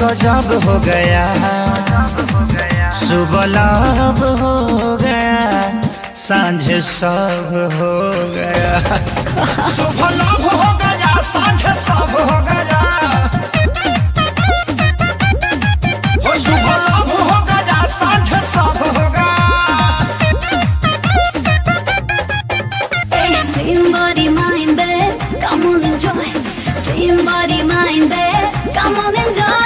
गजब हो गया, सुबह लब हो गया, सांझ सब हो गया। सुबह लब हो गया, सांझ सब हो गया, हो सुबह लब हो गया, सांझ सब हो गया। Same body, mind, babe, come on enjoy. Same body, mind, babe, come on enjoy.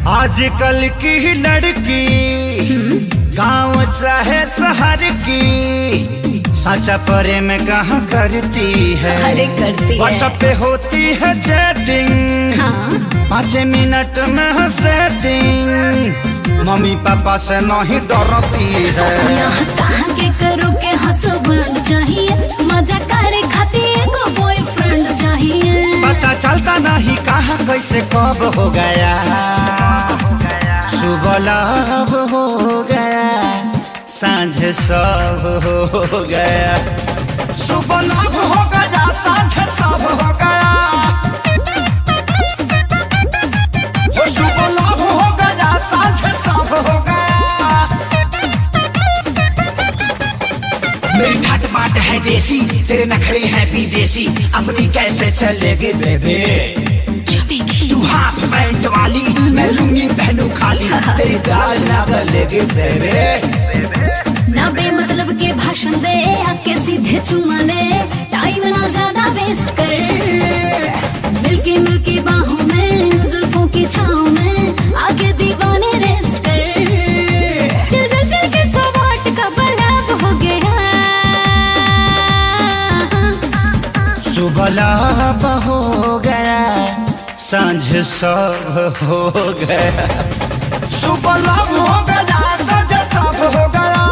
आजकल की लड़की गांव चाहे शहर की, सच्चा प्रेम कहाँ करती है? अरे करती है। व्हाट्सएप पे होती है चैटिंग, हाँ। 5 मिनट में है सेटिंग, मम्मी पापा से नहीं डरती है। यहाँ कहाँ के करो के हस्बैंड चाहिए, मजा करे खातिर को बॉयफ्रेंड चाहिए। पता चलता नहीं कहाँ कैसे कब हो गया, सुबह लब हो गया, सांझ सब हो गया। सुबह लब हो गया, सांझ सब हो गया, हो सुबह लब हो गया, सांझ सब हो गया। मेरी ठाट बाट है देसी, तेरे नखरे हैं विदेशी, अपनी कैसे चलेगी बेबे? तू हाफ पैंट वाली, मैं लूंगी पहनू खाली, तेरी दाल ना गलेगी बेबे। ना बेमतलब के भाषण दे, आके सीधे चुमा ले, टाइम ना ज्यादा वेस्ट कर। मिल्की मिल्की बाहों में, जुल्फों की छांव में, आके दीवाने रेस्ट कर। चल चल चल के 100 वाट का बल्ब हो गया, सुबह लब हो गया, सांझ सब हो गया। सुबह लब हो गया, सांझ सब हो गया,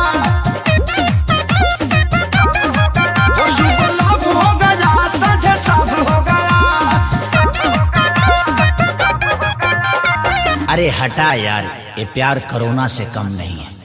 हो सुबह लब हो गया, सांझ सब हो गया। अरे हटा यार, ये प्यार कोरोना से कम नहीं है।